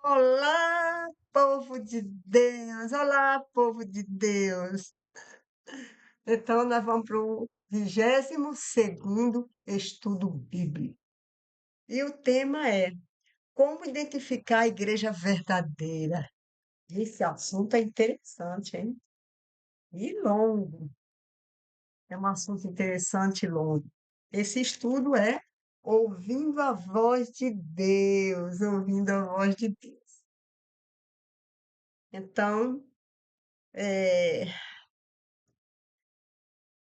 Olá, povo de Deus! Olá, povo de Deus! Então, nós vamos para o 22º estudo bíblico. E o tema é como identificar a igreja verdadeira. Esse assunto é interessante, hein? E longo. É um assunto interessante e longo. Esse estudo é ouvindo a voz de Deus, ouvindo a voz de Deus. Então, é,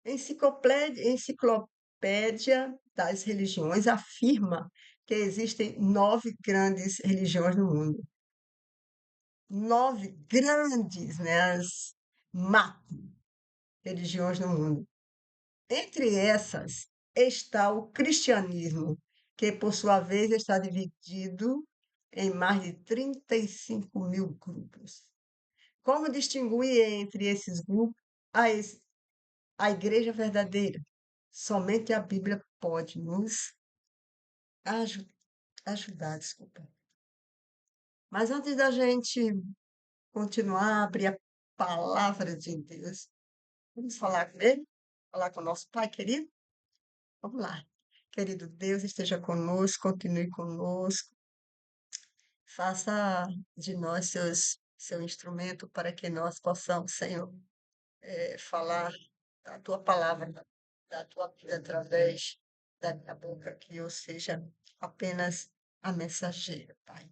Enciclopédia das Religiões afirma que existem 9 grandes religiões no mundo. 9 grandes, né? As macro-religiões no mundo. Entre essas está o cristianismo, que por sua vez está dividido em mais de 35 mil grupos. Como distinguir entre esses grupos a igreja verdadeira? Somente a Bíblia pode nos aju- ajudar, desculpa. Mas antes da gente continuar a abrir a palavra de Deus, vamos falar com ele? Falar com o nosso Pai querido? Vamos lá. Querido Deus, esteja conosco, continue conosco. Faça de nós seu instrumento para que nós possamos, Senhor, falar a tua palavra, da tua vida através da minha boca, que eu seja apenas a mensageira, Pai.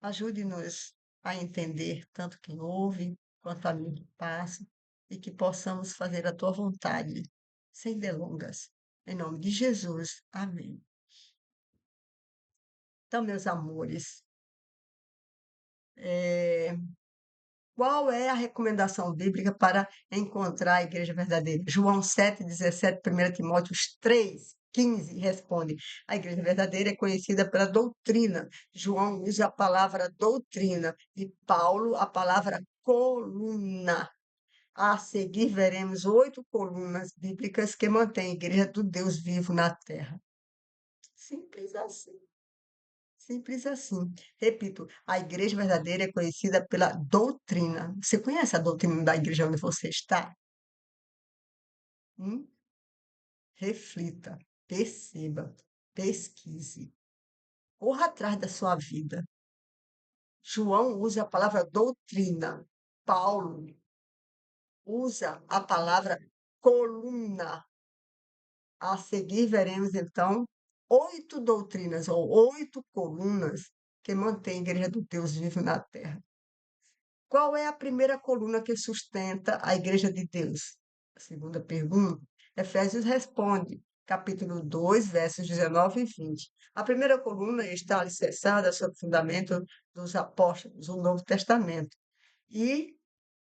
Ajude-nos a entender tanto quem ouve quanto a mim que passa e que possamos fazer a tua vontade, sem delongas. Em nome de Jesus. Amém. Então, meus amores, eh, qual é a recomendação bíblica para encontrar a igreja verdadeira? João 7,17, 1 Timóteo 3,15 responde: a igreja verdadeira é conhecida pela doutrina. João usa a palavra doutrina e Paulo a palavra coluna. A seguir, veremos 8 colunas bíblicas que mantêm a igreja do Deus vivo na terra. Simples assim. Simples assim. Repito, a igreja verdadeira é conhecida pela doutrina. Você conhece a doutrina da igreja onde você está? Hum? Reflita, perceba, pesquise, corra atrás da sua vida. João usa a palavra doutrina. Paulo usa a palavra coluna. A seguir, veremos então 8 doutrinas ou 8 colunas que mantêm a igreja do Deus vivo na terra. Qual é a primeira coluna que sustenta a Igreja de Deus? A segunda pergunta. Efésios responde, capítulo 2, versos 19 e 20. A primeira coluna está alicerçada sobre o fundamento dos apóstolos, o Novo Testamento, e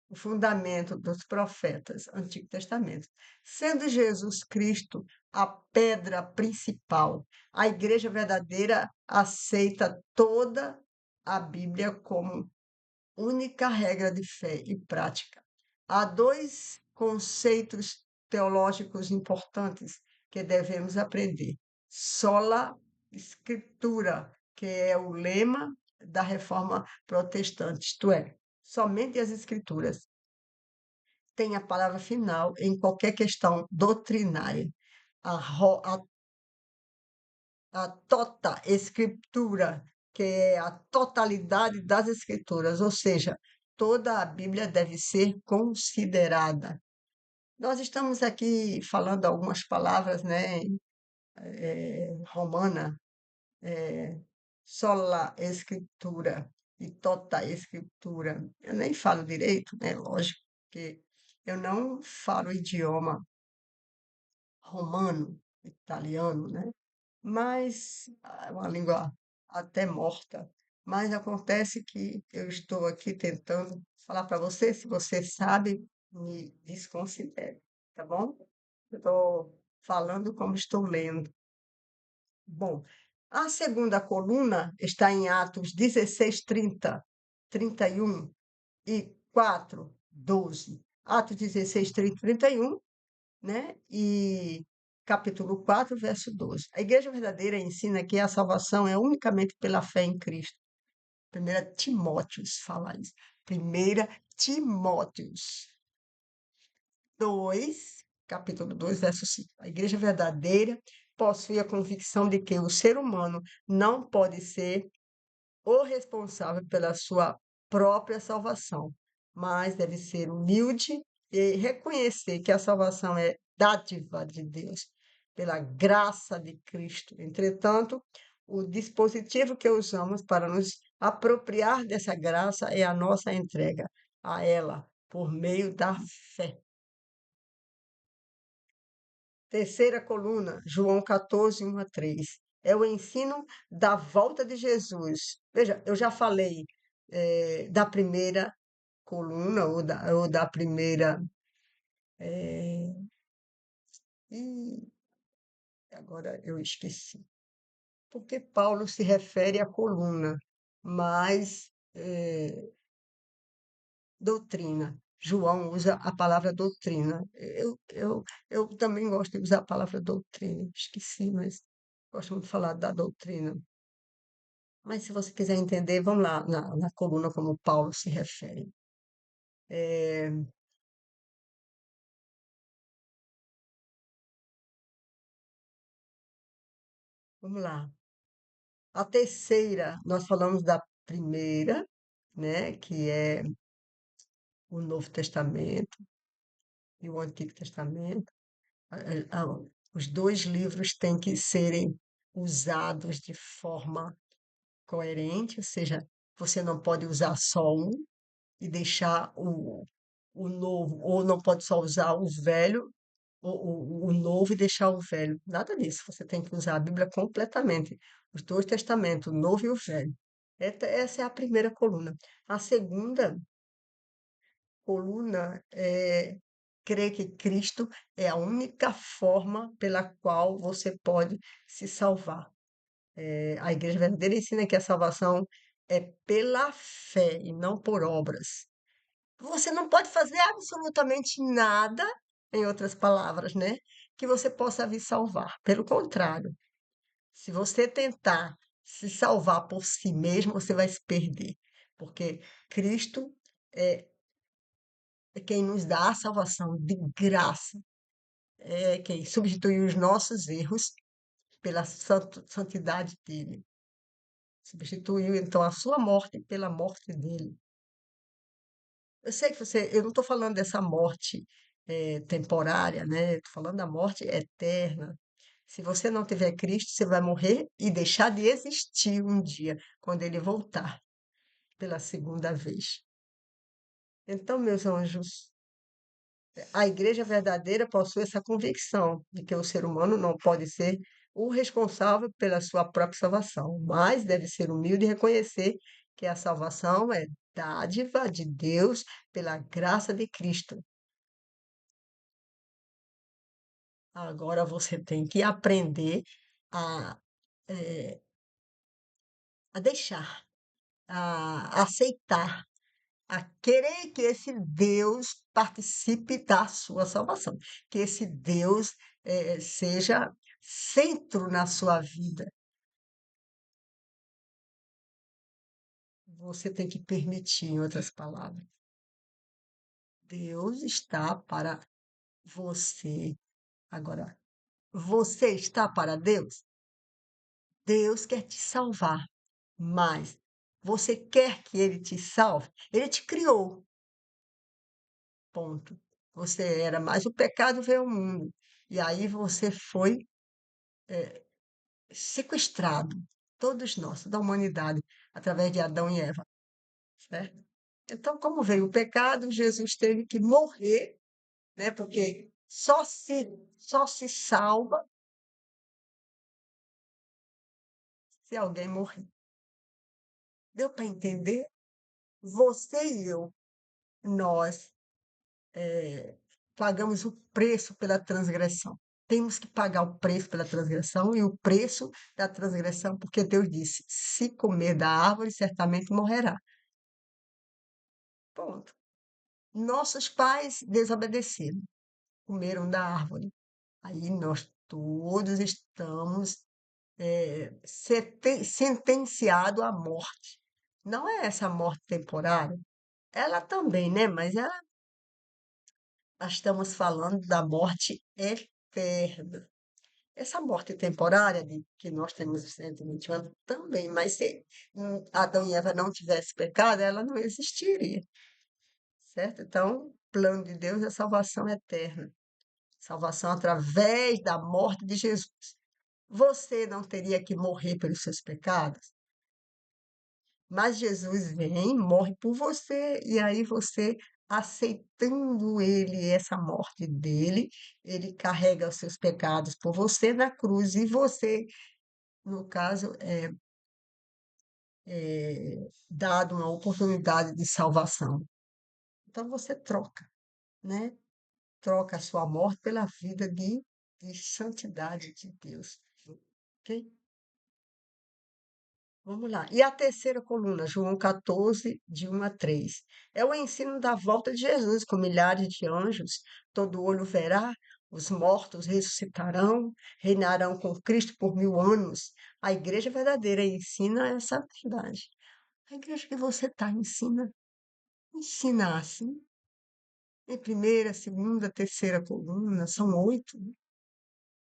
o fundamento dos profetas, Antigo Testamento. Sendo Jesus Cristo a pedra principal, a Igreja verdadeira aceita toda a Bíblia como única regra de fé e prática. Há 2 conceitos teológicos importantes que devemos aprender. Sola Escritura, que é o lema da reforma protestante, isto é, somente as Escrituras têm a palavra final em qualquer questão doutrinária. A, a tota escritura, que é a totalidade das escrituras, ou seja, toda a Bíblia deve ser considerada. Nós estamos aqui falando algumas palavras, né, romana, sola escritura e tota escritura. Eu nem falo direito, né, lógico, porque eu não falo o idioma romano, italiano, né? Mas é uma língua até morta. Mas acontece que eu estou aqui tentando falar para você, se você sabe, me desconsidere, tá bom? Eu estou falando como estou lendo. Bom, a segunda coluna está em Atos 16, 30, 31 e 4, 12. Atos 16, 30, 31, né? E capítulo 4, verso 12. A igreja verdadeira ensina que a salvação é unicamente pela fé em Cristo. Primeira Timóteos fala isso. Primeira Timóteos 2, capítulo 2, verso 5. A igreja verdadeira possui a convicção de que o ser humano não pode ser o responsável pela sua própria salvação, mas deve ser humilde e reconhecer que a salvação é dádiva de Deus, pela graça de Cristo. Entretanto, o dispositivo que usamos para nos apropriar dessa graça é a nossa entrega a ela por meio da fé. Terceira coluna, João 14, 1 a 3. É o ensino da volta de Jesus. Veja, eu já falei da primeira coluna, ou da primeira. Ih, agora eu esqueci. Porque Paulo se refere à coluna, mas doutrina. João usa a palavra doutrina. Eu também gosto de usar a palavra doutrina. Esqueci, mas gosto muito de falar da doutrina. Mas se você quiser entender, vamos lá na coluna como Paulo se refere. Vamos lá. A terceira, nós falamos da primeira, né, que é o Novo Testamento e o Antigo Testamento. A- a- os dois livros têm que serem usados de forma coerente, ou seja, você não pode usar só um e deixar o novo, ou não pode só usar o velho o novo e deixar o velho. Nada disso. Você tem que usar a Bíblia completamente. Os dois testamentos, o novo e o velho. Essa é a primeira coluna. A segunda coluna é crer que Cristo é a única forma pela qual você pode se salvar. A Igreja Verdadeira ensina que a salvação é pela fé e não por obras. Você não pode fazer absolutamente nada, em outras palavras, né, que você possa vir salvar. Pelo contrário, se você tentar se salvar por si mesmo, você vai se perder, porque Cristo é quem nos dá a salvação de graça, é quem substitui os nossos erros pela santidade dele. Substituiu então a sua morte pela morte dele. Eu sei que eu não estou falando dessa morte temporária, né? Estou falando da morte eterna. Se você não tiver Cristo, você vai morrer e deixar de existir um dia, quando ele voltar pela segunda vez. Então, meus anjos, a igreja verdadeira possui essa convicção de que o ser humano não pode ser o responsável pela sua própria salvação, mas deve ser humilde e reconhecer que a salvação é dádiva de Deus pela graça de Cristo. Agora você tem que aprender a, eh, a deixar, a aceitar, a querer que esse Deus participe da sua salvação, que esse Deus seja centro na sua vida. Você tem que permitir, em outras palavras. Deus está para você. Agora, você está para Deus? Deus quer te salvar, mas você quer que Ele te salve? Ele te criou, ponto. Você era, mas o pecado veio ao mundo. E aí você foi sequestrado, todos nós, da humanidade, através de Adão e Eva, certo? Então, como veio o pecado, Jesus teve que morrer, né? Porque só se salva se alguém morrer. Deu para entender? Você e eu, nós pagamos o preço pela transgressão. Temos que pagar o preço pela transgressão e o preço da transgressão, porque Deus disse: se comer da árvore, certamente morrerá. Ponto. Nossos pais desobedeceram, comeram da árvore. Aí nós todos estamos sentenciados à morte. Não é essa morte temporária. Ela também, né? Mas nós estamos falando da morte eterna. Essa morte temporária que nós temos 120 anos também, mas se Adão e Eva não tivessem pecado, ela não existiria, certo? Então, o plano de Deus é salvação eterna, salvação através da morte de Jesus. Você não teria que morrer pelos seus pecados, mas Jesus vem, morre por você, e aí você, aceitando ele, essa morte dele, ele carrega os seus pecados por você na cruz, e você, no caso, dado uma oportunidade de salvação. Então você troca, né? Troca a sua morte pela vida de santidade de Deus. Ok? Vamos lá. E a terceira coluna, João 14, de 1 a 3. É o ensino da volta de Jesus, com milhares de anjos. Todo olho verá, os mortos ressuscitarão, reinarão com Cristo por 1000 anos. A igreja verdadeira ensina essa verdade. A igreja que você está ensina assim. Em primeira, segunda, terceira coluna, são 8.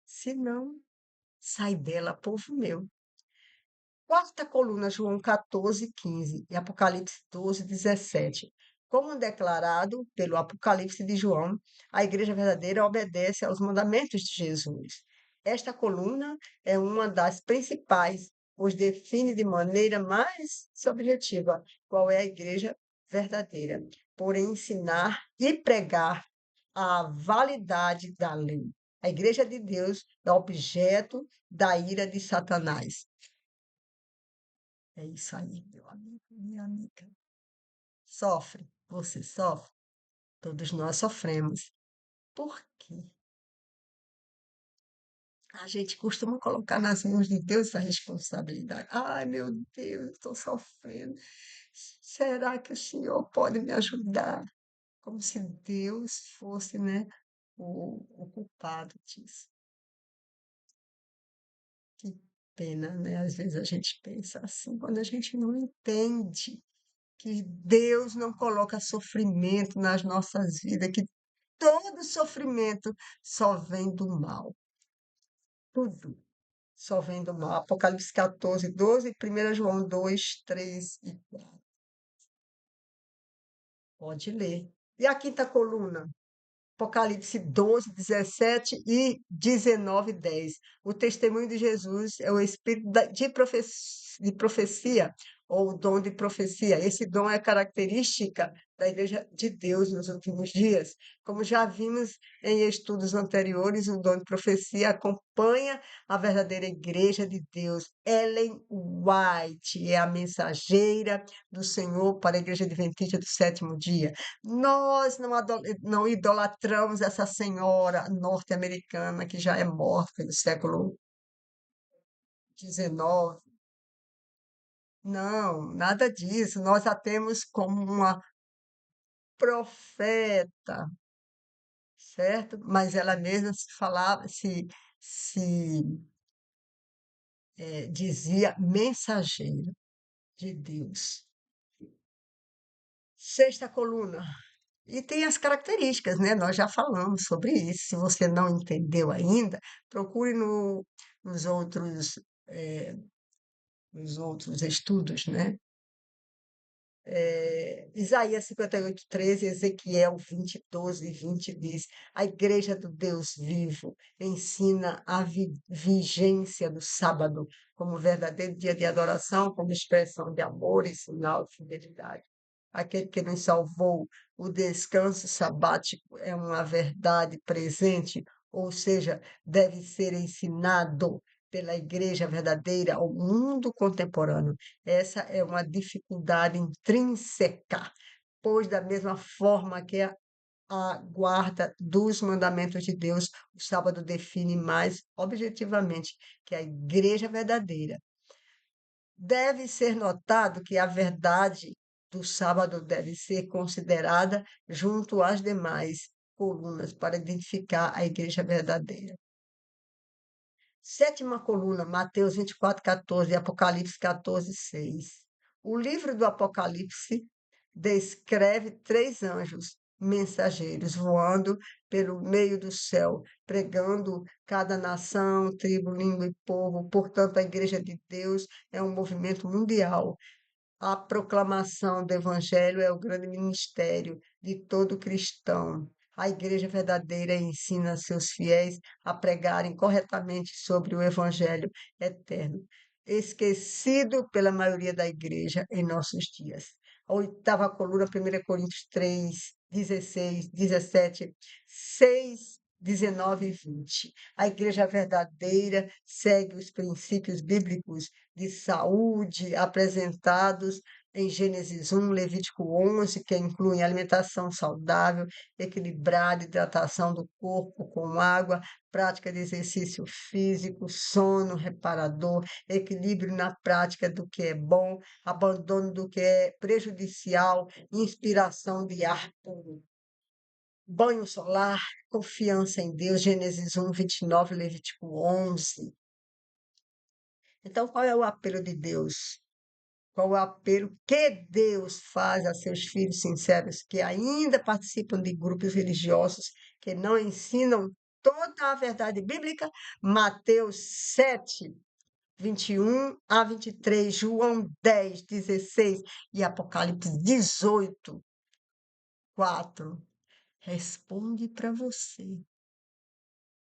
Se não, sai dela, povo meu. Quarta coluna, João 14, 15 e Apocalipse 12, 17. Como declarado pelo Apocalipse de João, a igreja verdadeira obedece aos mandamentos de Jesus. Esta coluna é uma das principais, pois define de maneira mais objetiva qual é a igreja verdadeira, por ensinar e pregar a validade da lei. A igreja de Deus é objeto da ira de Satanás. É isso aí, meu amigo, minha amiga. Sofre, você sofre, todos nós sofremos. Por quê? A gente costuma colocar nas mãos de Deus a responsabilidade. Ai, meu Deus, estou sofrendo. Será que o Senhor pode me ajudar? Como se Deus fosse, né, o culpado disso. Que pena, né? Às vezes a gente pensa assim, quando a gente não entende que Deus não coloca sofrimento nas nossas vidas, que todo sofrimento só vem do mal. Tudo só vem do mal. Apocalipse 14, 12, 1 João 2, 3 e 4. Pode ler. E a quinta coluna? Apocalipse 12, 17 e 19, 10. O testemunho de Jesus é o espírito de profecia, ou o dom de profecia. Esse dom é característica da Igreja de Deus nos últimos dias. Como já vimos em estudos anteriores, o dom de profecia acompanha a verdadeira Igreja de Deus. Ellen White é a mensageira do Senhor para a Igreja Adventista do sétimo dia. Nós não idolatramos essa senhora norte-americana que já é morta no século XIX. Não, nada disso. Nós a temos como uma profeta, certo? Mas ela mesma se falava, dizia mensageira de Deus. Sexta coluna. E tem as características, né? Nós já falamos sobre isso. Se você não entendeu ainda, procure nos outros, eh, nos outros estudos, né? Isaías 58, 13, Ezequiel 20, 12 e 20 diz: A igreja do Deus vivo ensina a vigência do sábado como verdadeiro dia de adoração, como expressão de amor e sinal de fidelidade. Aquele que nos salvou, o descanso sabático é uma verdade presente, ou seja, deve ser ensinado pela igreja verdadeira ao mundo contemporâneo. Essa é uma dificuldade intrínseca, pois, da mesma forma que a guarda dos mandamentos de Deus, o sábado define mais objetivamente que a igreja verdadeira. Deve ser notado que a verdade do sábado deve ser considerada junto às demais colunas para identificar a igreja verdadeira. Sétima coluna, Mateus 24, 14 e Apocalipse 14, 6. O livro do Apocalipse descreve três anjos mensageiros voando pelo meio do céu, pregando cada nação, tribo, língua e povo. Portanto, a Igreja de Deus é um movimento mundial. A proclamação do Evangelho é o grande ministério de todo cristão. A Igreja verdadeira ensina seus fiéis a pregarem corretamente sobre o Evangelho eterno, esquecido pela maioria da Igreja em nossos dias. A oitava coluna, 1 Coríntios 3, 16, 17, 6, 19 e 20. A Igreja verdadeira segue os princípios bíblicos de saúde apresentados em Gênesis 1, Levítico 11, que incluem alimentação saudável, equilibrada, hidratação do corpo com água, prática de exercício físico, sono reparador, equilíbrio na prática do que é bom, abandono do que é prejudicial, inspiração de ar puro. Banho solar, confiança em Deus, Gênesis 1, 29, Levítico 11. Então, qual é o apelo de Deus? Qual o apelo que Deus faz a seus filhos sinceros que ainda participam de grupos religiosos que não ensinam toda a verdade bíblica? Mateus 7, 21 a 23, João 10, 16 e Apocalipse 18, 4. Responde para você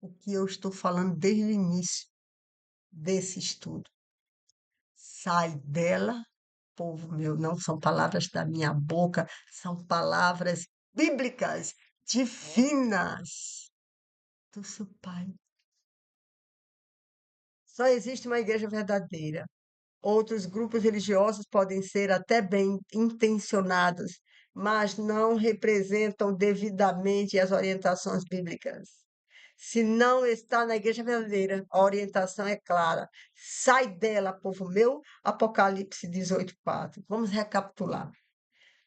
o que eu estou falando desde o início desse estudo. Sai dela, povo meu, não são palavras da minha boca, são palavras bíblicas, divinas do seu Pai. Só existe uma igreja verdadeira. Outros grupos religiosos podem ser até bem intencionados, mas não representam devidamente as orientações bíblicas. Se não está na igreja verdadeira, a orientação é clara. Sai dela, povo meu. Apocalipse 18:4. Vamos recapitular.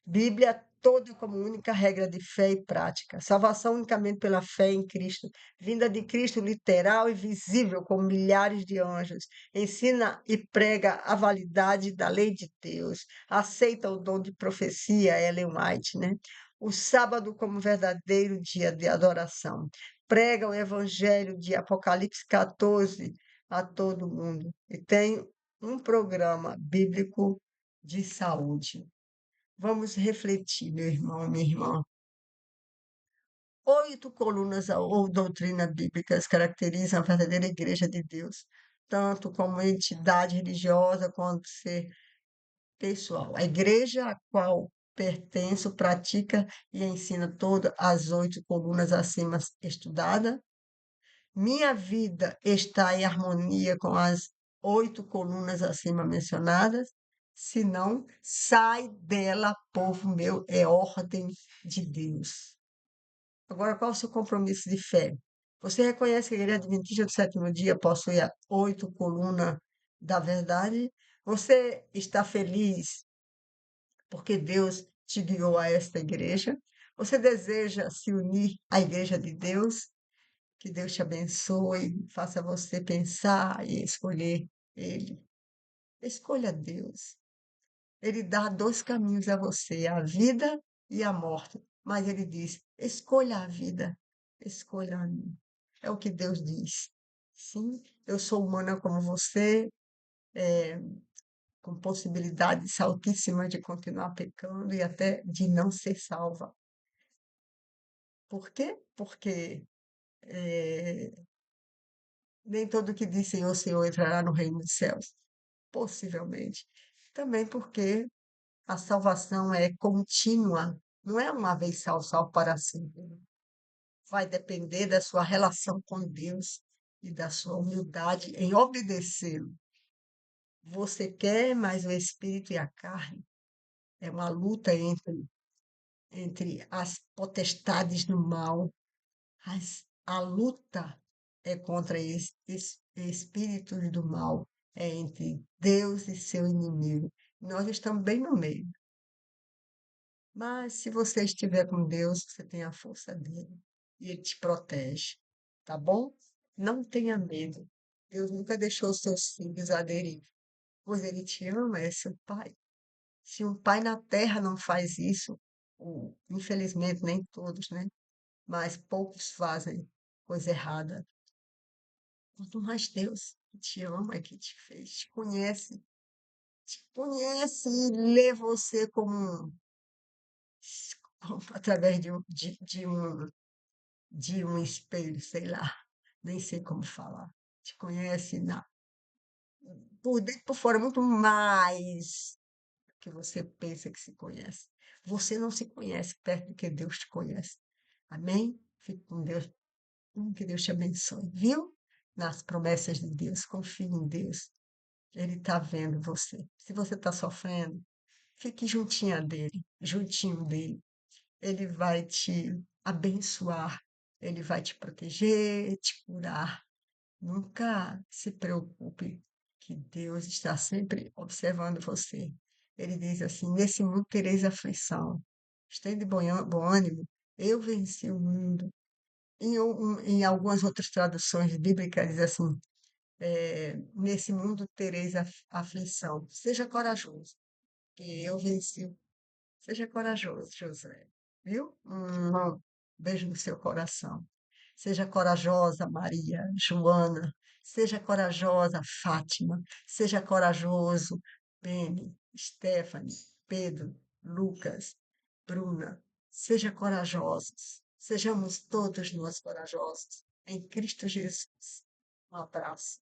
Bíblia toda como única regra de fé e prática. Salvação unicamente pela fé em Cristo. Vinda de Cristo literal e visível como milhares de anjos. Ensina e prega a validade da lei de Deus. Aceita o dom de profecia, Ellen White, né? O sábado como verdadeiro dia de adoração. Prega o evangelho de Apocalipse 14 a todo mundo. E tem um programa bíblico de saúde. Vamos refletir, meu irmão, minha irmã. 8 colunas ou doutrinas bíblicas caracterizam a verdadeira Igreja de Deus, tanto como entidade religiosa quanto ser pessoal. A igreja a qual pertenço pratica e ensina todas as 8 colunas acima estudadas. Minha vida está em harmonia com as 8 colunas acima mencionadas. Se não, sai dela, povo meu, é ordem de Deus. Agora, qual é o seu compromisso de fé? Você reconhece que a Igreja Adventista do Sétimo Dia possui a 8 colunas da verdade? Você está feliz porque Deus te guiou a esta igreja? Você deseja se unir à Igreja de Deus? Que Deus te abençoe, faça você pensar e escolher Ele. Escolha Deus. Ele dá dois caminhos a você, a vida e a morte. Mas ele diz: escolha a vida, escolha a mim. É o que Deus diz. Sim, eu sou humana como você, com possibilidades altíssimas de continuar pecando e até de não ser salva. Por quê? Porque nem todo que diz Senhor, Senhor entrará no reino dos céus. Possivelmente. Também porque a salvação é contínua, não é uma vez salvo, salvo para sempre. Vai depender da sua relação com Deus e da sua humildade em obedecê-lo. Você quer, mas o espírito e a carne é uma luta entre as potestades do mal. A luta é contra espíritos do mal, é entre Deus e seu inimigo. Nós estamos bem no meio. Mas se você estiver com Deus, você tem a força dele e ele te protege, tá bom? Não tenha medo. Deus nunca deixou seus filhos à deriva, pois ele te ama, é seu pai. Se um pai na terra não faz isso, infelizmente nem todos, né? Mas poucos fazem coisa errada. Quanto mais Deus que te ama, que te fez, te conhece e lê você através de um espelho, sei lá, nem sei como falar. Te conhece por dentro e por fora muito mais que você pensa que se conhece. Você não se conhece perto do que Deus te conhece. Amém? Fique com Deus. Que Deus te abençoe, viu? Nas promessas de Deus. Confie em Deus. Ele está vendo você. Se você está sofrendo, fique juntinho dele. Ele vai te abençoar. Ele vai te proteger, te curar. Nunca se preocupe, que Deus está sempre observando você. Ele diz assim: nesse mundo tereis aflição. Esteja de bom ânimo. Eu venci o mundo. Em algumas outras traduções bíblicas diz assim: nesse mundo tereis aflição. Seja corajoso, que eu venci. Seja corajoso, José. Viu? Beijo no seu coração. Seja corajosa, Maria, Joana. Seja corajosa, Fátima. Seja corajoso, Beni, Stephanie, Pedro, Lucas, Bruna. Seja corajosos. Sejamos todos nós corajosos. Em Cristo Jesus. Um abraço.